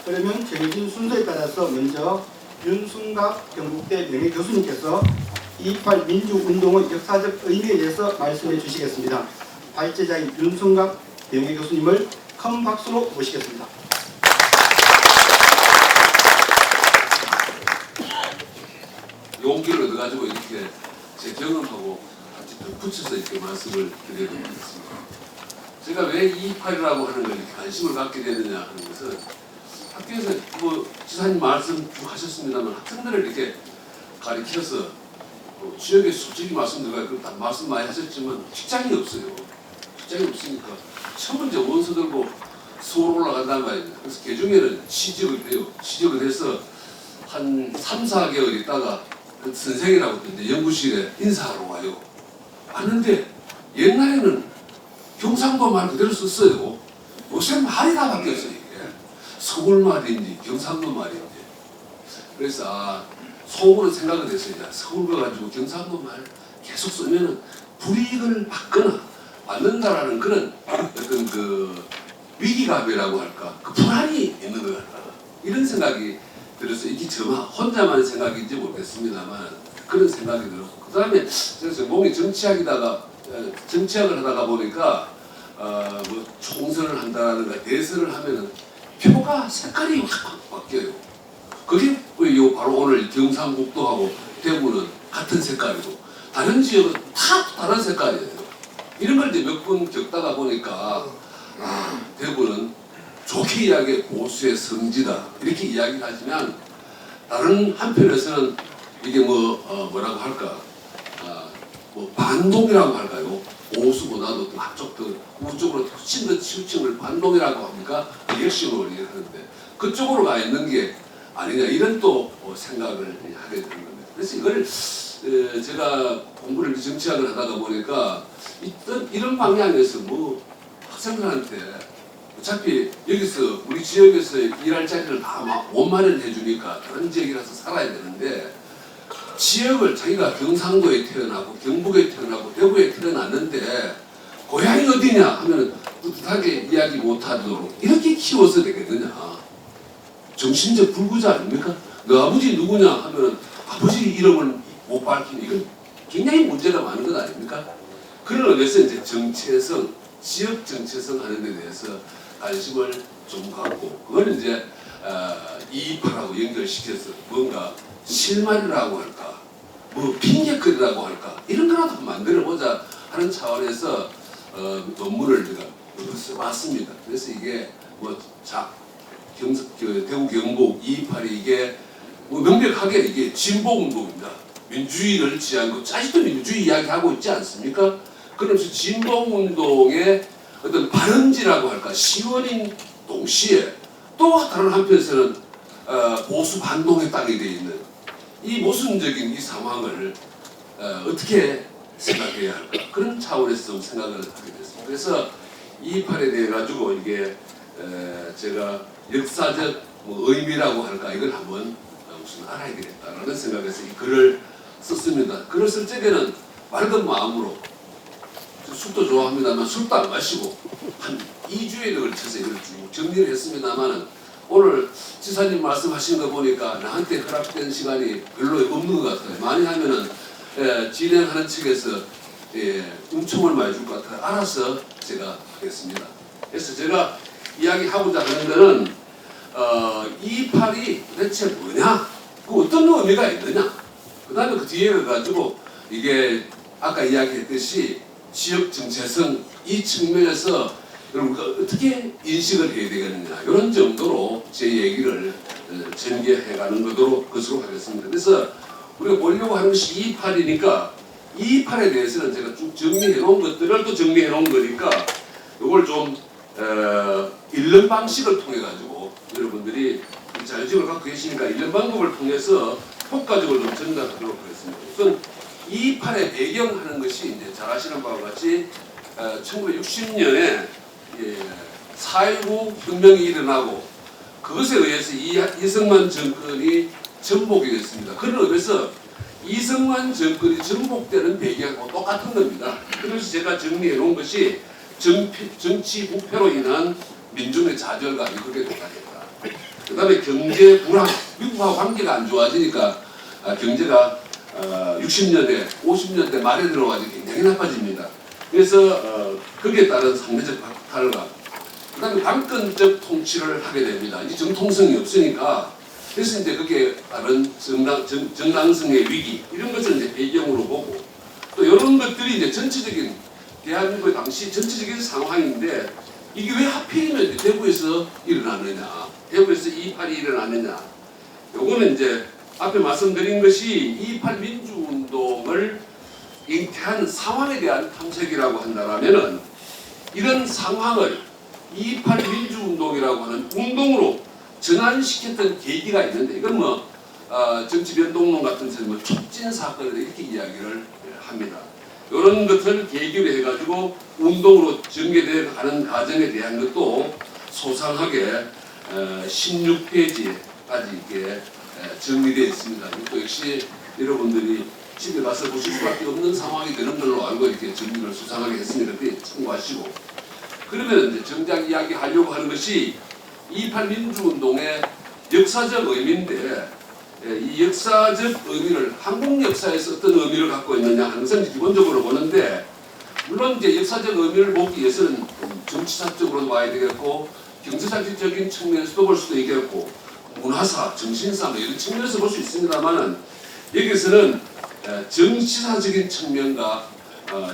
그러면 정해진 순서에 따라서 먼저 윤순갑 경북대 명예교수님께서 2.28 민주운동의 역사적 의미에 대해서 말씀해 주시겠습니다. 발제자인 윤순갑 명예교수님을 큰 박수로 모시겠습니다. 용기를 얻어가지고 이렇게 제 경험하고 같이 덧붙여서 이렇게 말씀을 드리도록 하겠습니다. 제가 왜 2.28이라고 하는 걸 이렇게 관심을 갖게 되느냐 하는 것은 학교에서 뭐 지사님 말씀 쭉 하셨습니다만 학생들을 이렇게 가리켜서 지역에 솔직히 말씀드려요. 말씀 많이 하셨지만 직장이 없어요. 직장이 없으니까 처음 이제 원서 들고 서울 올라간단 말이에요. 그래서 개중에는 취직을 해요. 취직을 해서 한 3, 4개월 있다가 선생이라고 이제 연구실에 인사하러 와요. 왔는데 옛날에는 경상도 말 그대로 썼어요. 요새 말이 다 바뀌었어요. 이게 서울 말인지 경상도 말인지. 그래서 속으로 생각을 했어요. 서울 가가지고 경상도 말 계속 쓰면은 불이익을 받거나 받는다라는 그런 어떤 그 위기감이라고 할까, 그 불안이 있는 것 같다. 이런 생각이 들어서 이게 저만 혼자만 생각인지 모르겠습니다만 그런 생각이 들었고, 그 다음에 제가 몸이 정치학을 하다가 보니까 뭐 총선을 한다라든가 대선을 하면은 표가 색깔이 확 바뀌어요. 그게 바로 오늘 경상북도하고 대구는 같은 색깔이고 다른 지역은 다 다른 색깔이에요. 이런 걸 이제 몇 번 겪다가 보니까 대구는 좋게 이야기해 보수의 성지다 이렇게 이야기를 하시면, 다른 한편에서는 이게 뭐라고 할까, 뭐 반동이라고 할까요? 보수보다도 한쪽 더 우쪽으로 훨씬 더 치우침을 반동이라고 합니까? 리액션으로 얘기하는데 그쪽으로 가 있는 게 아니냐 이런 또 생각을 하게 되는 겁니다. 그래서 이걸 제가 공부를 정치학을 하다가 보니까 이런 방향에서 뭐 학생들한테 어차피 여기서 우리 지역에서 일할 자리를 다 못 마련해 주니까 다른 지역이라서 살아야 되는데, 지역을 자기가 경상도에 태어나고 경북에 태어나고 대구에 태어났는데 고향이 어디냐 하면 뿌듯하게 이야기 못하도록 이렇게 키워서 되겠느냐. 정신적 불구자 아닙니까? 너 아버지 누구냐 하면 아버지 이름을 못 밝히는, 이건 굉장히 문제가 많은 것 아닙니까? 그런 의미에서 이제 정체성, 지역 정체성 하는 데 대해서 관심을 좀 갖고, 그걸 이제 2.28하고 연결시켜서 뭔가 실마리라고 할까, 뭐 핑계거리라고 할까, 이런 거라도 만들어보자 하는 차원에서 논문을 제가 써봤습니다. 그래서 이게 대구 경북 2.28이 이게 명백하게 이게 진보운동입니다. 민주주의를 지향하고 아직도 민주주의 이야기하고 있지 않습니까? 그러면서 진보운동의 어떤 발원지라고 할까, 시원인 동시에 또 다른 한편에서는 보수 반동의 땅이 되어 있는 이 모순적인 이 상황을 어떻게 생각해야 할까, 그런 차원에서 좀 생각을 하게 됐습니다. 그래서 2.28에 대해 가지고 이게 제가 역사적 의미라고 할까, 이걸 한번 우선 알아야 되겠다라는 생각에서 이 글을 썼습니다. 글을 쓸 적에는 맑은 마음으로, 술도 좋아합니다만 술도 안 마시고 한 2주에 걸쳐서 이걸 쭉 정리를 했습니다만은, 오늘 지사님 말씀하신 거 보니까 나한테 허락된 시간이 별로 없는 것 같아요. 많이 하면은 진행하는 측에서 음총을 많이 줄 것 같아요. 알아서 제가 하겠습니다. 그래서 제가 이야기하고자 하는 거는 2.28이 도대체 뭐냐, 그 어떤 의미가 있느냐, 그 다음에 그 뒤에 가지고 이게 아까 이야기했듯이 지역 정체성, 이 측면에서 여러분과 어떻게 인식을 해야 되겠느냐, 이런 정도로 제 얘기를 전개해가는 것으로 하겠습니다. 그래서 우리가 보려고 하는 것이 2.28이니까 2.28에 대해서는 제가 쭉 정리해 놓은 것들을 또 정리해 놓은 거니까 이걸 좀 읽는 방식을 통해 가지고 여러분들이 자유직을 갖고 계시니까 읽는 방법을 통해서 효과적으로 좀 전달하도록 하겠습니다. 우선 2.28의 배경하는 것이 이제 잘 아시는 바와 같이 1960년에 4.19 혁명이 일어나고 그것에 의해서 이승만 정권이 전복이 됐습니다. 그런 의미에서 이승만 정권이 전복되는 배경하고 똑같은 겁니다. 그래서 제가 정리해 놓은 것이 정치 부패로 인한 민중의 좌절감이 그렇게 도달했다. 그다음에 경제 불황, 미국하고 관계가 안 좋아지니까 경제가 60년대, 50년대 말에 들어가지고 굉장히 나빠집니다. 그래서 거기에 따른 상대적 박탈감, 그다음에 강권적 통치를 하게 됩니다. 이 정통성이 없으니까. 그래서 이제 거기에 따른 정당성의 위기 이런 것을 이제 배경으로 보고 또 이런 것들이 이제 전체적인 대한민국의 당시 전체적인 상황인데 이게 왜 하필이면 대구에서 일어나느냐, 대구에서 2.8이 일어나느냐. 요거는 이제 앞에 말씀드린 것이 2.8 민주운동을 잉태한 상황에 대한 탐색이라고 한다면은 이런 상황을 2.8 민주운동이라고 하는 운동으로 전환시켰던 계기가 있는데 이건 뭐 정치변동론 같은 데서 뭐 촉진 사건을 이렇게 이야기를 합니다. 이런 것을 계기로 해가지고 운동으로 전개되어 가는 과정에 대한 것도 소상하게 16페이지까지 이렇게 정리되어 있습니다. 또 역시 여러분들이 집에 가서 보실 수밖에 없는 상황이 되는 걸로 알고 이렇게 정리를 수상하게 했습니다. 그때 참고하시고 그러면 이제 정작 이야기하려고 하는 것이 2.8 민주운동의 역사적 의미인데 이 역사적 의미를 한국 역사에서 어떤 의미를 갖고 있느냐 하는 것은 기본적으로 보는데 물론 이제 역사적 의미를 보기 위해서는 정치사적으로 봐야 되겠고 경제사적인 측면에서도 볼 수도 있겠고 문화사, 정신사 뭐 이런 측면에서 볼 수 있습니다만은 여기서는 정치사적인 측면과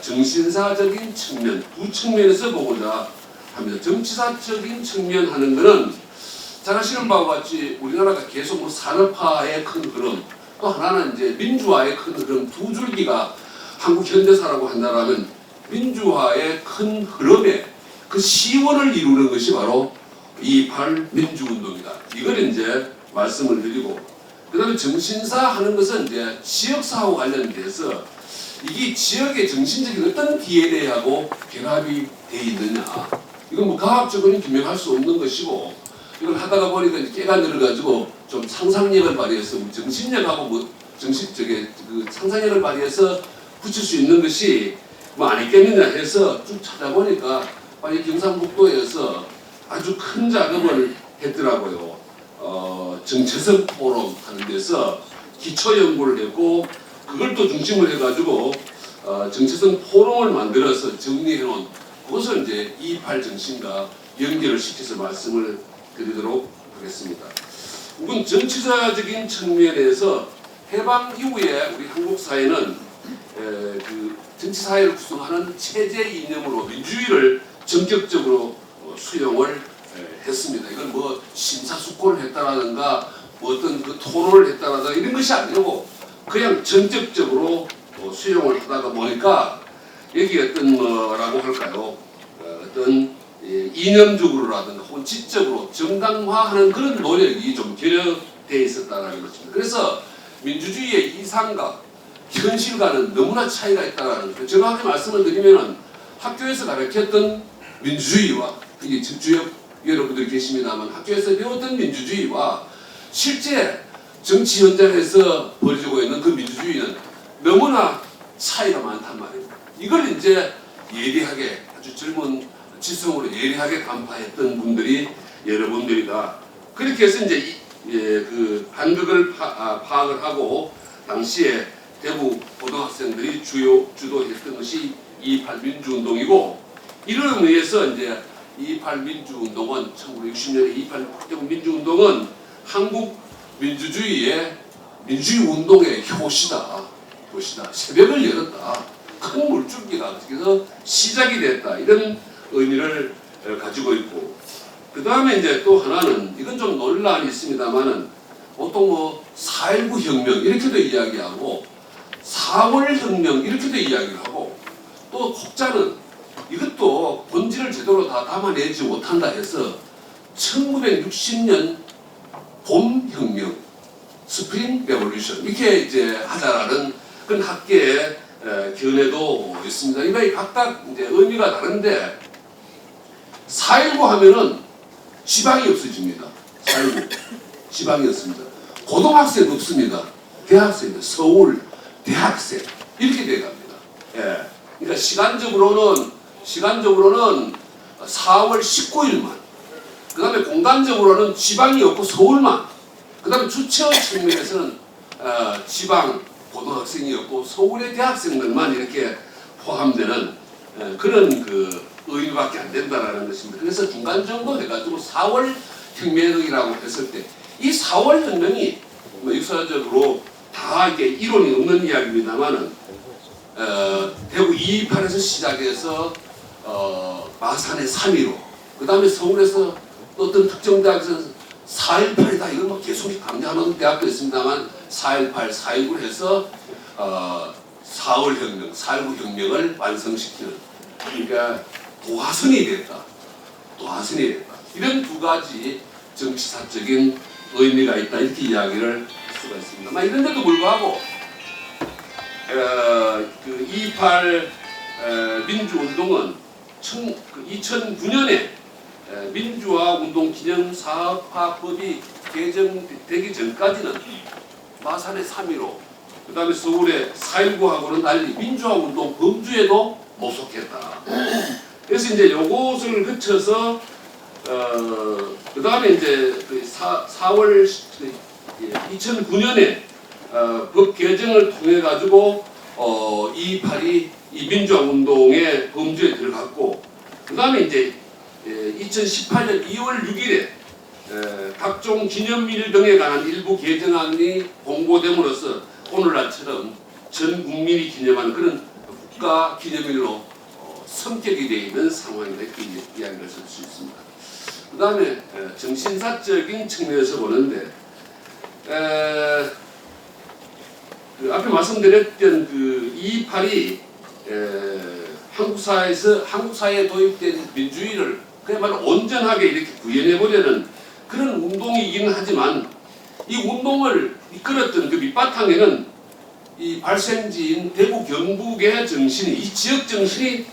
정신사적인 측면 두 측면에서 보고자 합니다. 정치사적인 측면 하는 것은 잘 아시는 바와 같이 우리나라가 계속 뭐 산업화의 큰 흐름 또 하나는 이제 민주화의 큰 흐름 두 줄기가 한국 현대사라고 한다면 민주화의 큰 흐름에 그 시원을 이루는 것이 바로 2.8 민주운동이다. 이걸 이제 말씀을 드리고 그 다음에 정신사 하는 것은 이제 지역사하고 관련돼서 이게 지역의 정신적인 어떤 DNA하고 결합이 돼 있느냐 이건 뭐 과학적으로는 규명할 수 없는 것이고 이걸 하다가 보니까 이제 깨가 늘어가지고 좀 상상력을 발휘해서 정신력하고 뭐 그 상상력을 발휘해서 붙일 수 있는 것이 뭐 아니겠느냐 해서 쭉 찾아보니까 빨리 경상북도에서 아주 큰 작업을 했더라고요. 정체성 포럼 하는 데서 기초 연구를 했고 그걸 또 중심으로 해가지고 정체성 포럼을 만들어서 정리해놓은 그것을 이제 2.8 정신과 연결을 시켜서 말씀을 드리도록 하겠습니다. 우선 정치사적인 측면에서 해방 이후에 우리 한국 사회는 그 정치 사회를 구성하는 체제 이념으로 민주주의를 전격적으로 수용을 했습니다. 이건 뭐 심사숙고를 했다라든가 뭐 어떤 그 토론을 했다라든가 이런 것이 아니고 그냥 전격적으로 수용을 하다가 보니까 여기 어떤 뭐라고 할까요? 어떤 이념적으로라든가 혹은 지적으로 정당화하는 그런 노력이 좀 결여되어 있었다는 것입니다. 그래서 민주주의의 이상과 현실과는 너무나 차이가 있다는 거예요. 정확하게 말씀을 드리면 학교에서 가르쳤던 민주주의와 이게 주역 여러분들이 계십니다만 학교에서 배웠던 민주주의와 실제 정치 현장에서 벌어지고 있는 그 민주주의는 너무나 차이가 많단 말입니다. 이걸 이제 예리하게 아주 젊은 지성으로 예리하게 간파했던 분들이 여러분들이다. 그렇게 해서 이제 그 간극을 파악을 하고 당시에 대구 고등학생들이 주도했던 것이 2.8 민주운동이고 이런 의미에서 이제 2.8 민주운동은 1960년에 2.8 대구 민주운동은 한국 민주주의 운동의 효시다. 새벽을 열었다. 큰 물줄기가 그래서 시작이 됐다. 이런 의미를 가지고 있고 그 다음에 이제 또 하나는 이건 좀 논란이 있습니다만은 보통 뭐 4.19 혁명 이렇게도 이야기하고 4월 혁명 이렇게도 이야기를 하고 또 혹자는 이것도 본질을 제대로 다 담아내지 못한다 해서 1960년 봄 혁명 스프링 레볼루션 이렇게 이제 하자라는 그런 학계의 견해도 있습니다. 이게 각각 이제 의미가 다른데 4.19 하면은 지방이 없어집니다. 4.19 지방이 없습니다. 고등학생 없습니다. 대학생입니다. 서울 대학생 이렇게 돼갑니다. 예. 그러니까 시간적으로는 4월 19일만 그 다음에 공간적으로는 지방이 없고 서울만. 그 다음에 주체의 측면에서는 지방 고등학생이 없고 서울의 대학생들만 이렇게 포함되는 그런 그 의미밖에 안 된다라는 것입니다. 그래서 중간 정도 해가지고 4월 혁명이라고 했을 때 이 4월 혁명이 뭐 역사적으로 다 이게 이론이 없는 이야기입니다만은 대구 228에서 시작해서 마산의 3.15, 그 다음에 서울에서 어떤 특정 대학에서 4.18이다 이건 뭐 계속 강조하는 대학도 있습니다만 4.18, 4.19를 해서 4월 혁명, 4.19 혁명을 완성시키는, 그러니까 도화선이 됐다. 도화선이 됐다. 이런 두 가지 정치사적인 의미가 있다 이렇게 이야기를 할 수가 있습니다. 이런데도 불구하고 그 2.28 민주운동은 2009년에 민주화운동 기념 사업화법이 개정되기 전까지는 마산의 3.15, 그 다음에 서울의 4.19하고는 달리 민주화운동 범주에도 못 속했다. 그래서 이제 요것을 거쳐서 그 다음에 이제 4월 2009년에 법 개정을 통해 가지고 2.28이 이 민주화운동의 범주에 들어갔고, 그 다음에 이제 2018년 2월 6일에 각종 기념일 등에 관한 일부 개정안이 공고됨으로써 오늘날처럼 전 국민이 기념하는 그런 국가 기념일로 성격이 되어 있는 상황이다 이렇게 이야기를 할 수 있습니다. 그 다음에 정신사적인 측면에서 보는데 그 앞에 말씀드렸던 그 2.28이 한국 사회에 도입된 민주주의를 그야말로 온전하게 이렇게 구현해보려는 그런 운동이기는 하지만 이 운동을 이끌었던 그 밑바탕에는 이 발생지인 대구 경북의 정신이, 이 지역 정신이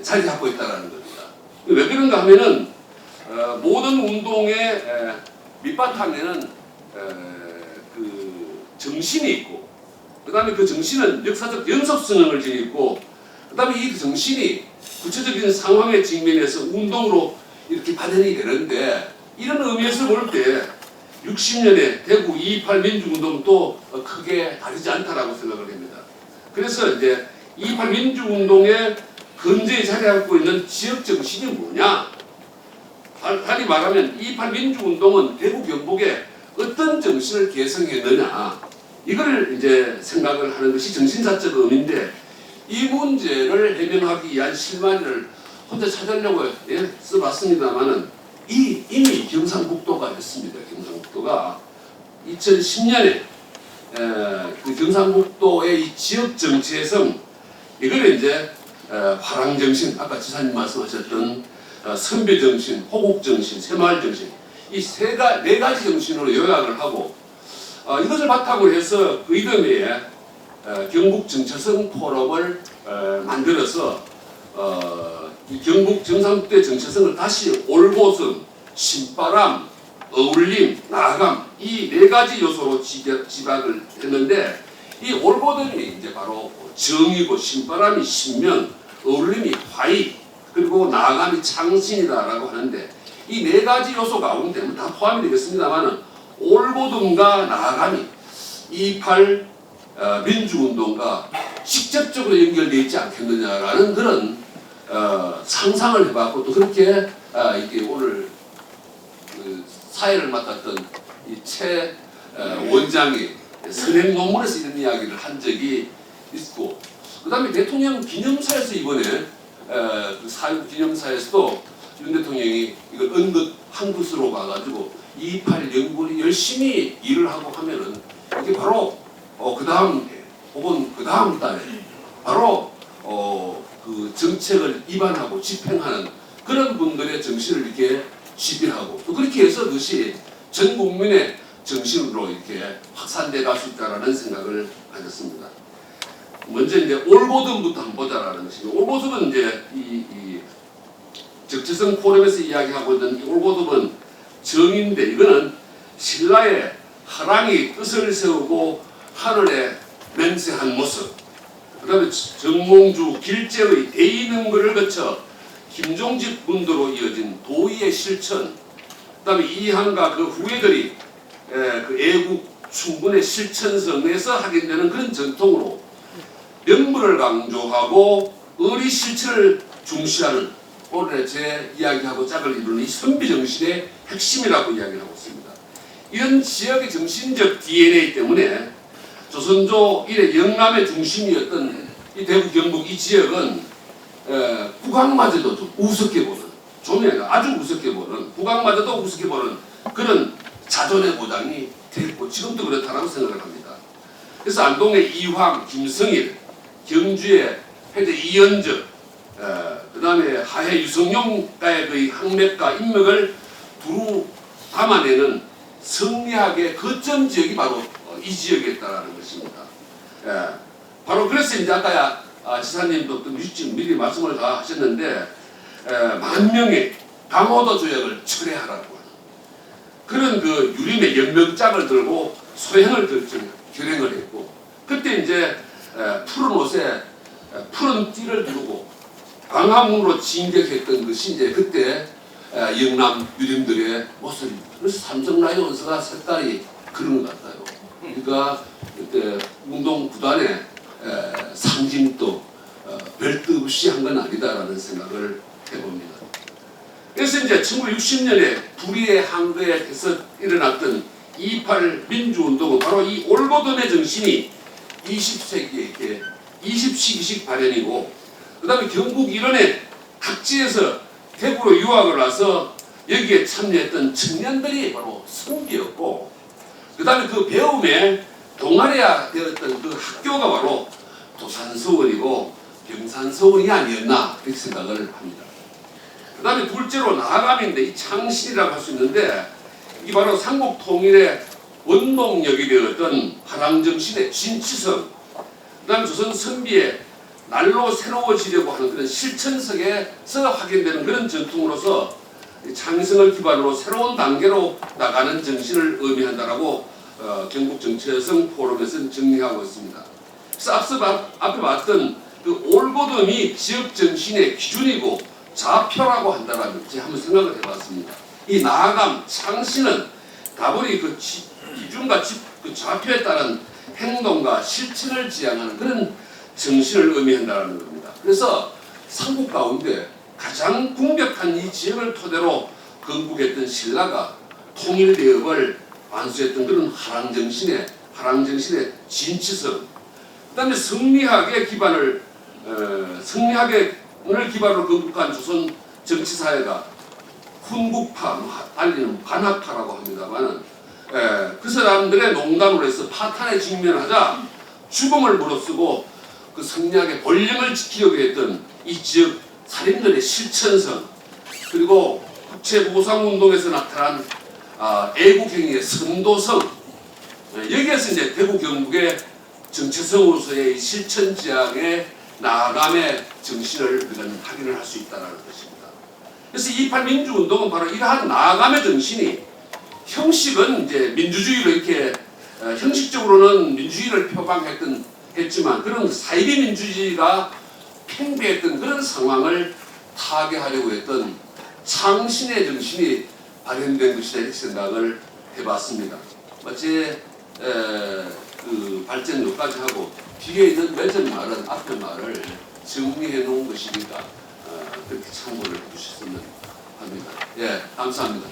자리 잡고 있다는 겁니다. 왜 그런가 하면은 모든 운동의 밑바탕에는 그 정신이 있고, 그 다음에 그 정신은 역사적 연속성을 지니고, 그 다음에 이 정신이 구체적인 상황에 직면해서 운동으로 이렇게 발현이 되는데, 이런 의미에서 볼 때 60년의 대구 2.28 민주운동도 크게 다르지 않다라고 생각을 합니다. 그래서 이제 2.28 민주운동의 근저에 자리 잡고 있는 지역 정신이 뭐냐? 달리 말하면 2.28 민주운동은 대구 경북에 어떤 정신을 개성했느냐? 이걸 이제 생각을 하는 것이 정신사적 의미인데, 이 문제를 해명하기 위한 실마리를 혼자 찾으려고 써봤습니다만은 이미 경상북도가 했습니다. 경상북도가 2010년에 그 경상북도의 이 지역 정체성, 이걸 이제 화랑정신, 아까 지사님 말씀하셨던 선비정신, 호국정신, 새마을정신, 이 네 가지 정신으로 요약을 하고 이것을 바탕으로 해서 그 이듬해에 경북정체성 포럼을 만들어서 이 경북 경상북도의 정체성을 다시 올보성, 신바람, 어울림, 나감 이 네 가지 요소로 지각을 했는데, 이 올보듬이 이제 바로 정이고, 신바람이 신명, 어울림이 화의, 그리고 나감이 창신이다라고 하는데, 이 네 가지 요소 가운데 다 포함이 되겠습니다만은 올보듬과 나감이 2.28 민주운동과 직접적으로 연결되어 있지 않겠느냐라는 그런 상상을 해봤고, 또 그렇게 이게 오늘 그 사회를 맡았던 이 최 원장이 선행 논문에서 이런 이야기를 한 적이 있고, 그 다음에 대통령 기념사에서 이번에 그 4.19 기념사에서도 윤 대통령이 이걸 은긋 한 곳으로 가가지고 2.28 연구를 열심히 일을 하고 하면은 이게 바로 그 다음 해 혹은 그 다음 달에 바로 그 정책을 입안하고 집행하는 그런 분들의 정신을 이렇게 지배하고, 또 그렇게 해서 그것이 전 국민의 정신으로 이렇게 확산돼 갈 수 있다라는 생각을 가졌습니다. 먼저 이제 올보듬부터 한번 보자라는 것입니다. 올보듬은 이제 이 적재성 포럼에서 이야기하고 있는 이 올보듬은 정인데, 이거는 신라의 하랑이 뜻을 세우고 하늘에 맹세한 모습, 그 다음에 정몽주 길제의 대의능거를 거쳐 김종직 분도로 이어진 도의의 실천, 그다음에 이항과 그 후예들이 그 애국 충분의 실천성에서 확인되는 그런 전통으로 명분을 강조하고 의리 실천을 중시하는 오늘 제 이야기하고 짝을 이루는 이 선비 정신의 핵심이라고 이야기를 하고 있습니다. 이런 지역의 정신적 DNA 때문에 조선조 이래 영남의 중심이었던 이 대구 경북 이 지역은 국왕마저도 좀 우습게 보는, 좀이 아니라 아주 우습게 보는, 국왕마저도 우습게 보는 그런 자존의 보장이 됐고 지금도 그렇다고 생각을 합니다. 그래서 안동의 이황, 김성일, 경주의 해제 이연적, 그 다음에 하해 유성룡가의 그 항맥과 인맥을 두루 담아내는 성리학의 거점 지역이 바로 이 지역이었다는 것입니다. 바로 그래서 이제 아까 지사님도 또 미리 말씀을 다 하셨는데 만명의 강호도 조약을 철회하라고 하는 그런 그 유림의 연명장을 들고 소행을 결행을 했고 그때 이제 푸른 옷에 푸른 띠를 두르고 광화문으로 진격했던 것이 이제 그때 영남 유림들의 모습입니다. 그래서 삼성라이온 원서가 색깔이 그런 것 같아요. 그러니까 그때 운동 구단의 상징도 별뜻 없이 한 건 아니다라는 생각을 해봅니다. 그래서 이제 1960년에 불의의 항거에서 일어났던 2.28 민주운동은 바로 이 올보듬의 정신이 20세기의 20시기식 발현이고 그 다음에 경북 일원의 각지에서 대구로 유학을 와서 여기에 참여했던 청년들이 바로 선비였고 그 다음에 그 배움에 동아리가 되었던 그 학교가 바로 도산서원이고 병산서원이 아니었나 이렇게 생각을 합니다. 그 다음에 둘째로 나감인데 이 창신이라고 할 수 있는데 이 바로 삼국통일의 원동력이 되었던 화랑정신의 진치성 그 다음에 조선 선비의 날로 새로워지려고 하는 그런 실천석에서 확인되는 그런 전통으로서 창성을 기반으로 새로운 단계로 나가는 정신을 의미한다라고 경북정체성 포럼에서는 정리하고 있습니다. 그래서 앞에 봤던 그 올보듬이 지역 정신의 기준이고 좌표라고 한다라는 제가 한번 생각을 해봤습니다. 이 나아감, 창신은 다분히 그 기준과 그 좌표에 따른 행동과 실천을 지향하는 그런 정신을 의미한다는 겁니다. 그래서 삼국 가운데 가장 궁벽한 이 지역을 토대로 건국했던 신라가 통일대업을 완수했던 그런 화랑정신의 진치성, 그 다음에 성리학의 기반을 성리학을 기반으로 건국한 조선 정치사회가 훈국파, 알리는 반학파라고 합니다만 그 사람들의 농담으로 해서 파탄에 직면하자 죽음을 무릅쓰고 그 성리학의 본령을 지키려고 했던 이 지역 살인들의 실천성 그리고 국채보상운동에서 나타난 애국행위의 선도성 여기에서 이제 대구 경북의 정체성으로서의 실천지향의 나아감의 정신을 우리는 확인을 할 수 있다는 것입니다. 그래서 2.28 민주운동은 바로 이러한 나아감의 정신이 형식은 이제 민주주의로 이렇게 형식적으로는 민주주의를 표방했지만 그런 사이비 민주주의가 팽배했던 그런 상황을 타개하려고 했던 창신의 정신이 발현된 것이다 이렇게 생각을 해봤습니다. 제 그 발전 여기까지 하고 뒤에 있는 맨 말은 앞에 말을 정리해 놓은 것이니까 그렇게 참고를 해주셨으면 합니다. 예, 감사합니다.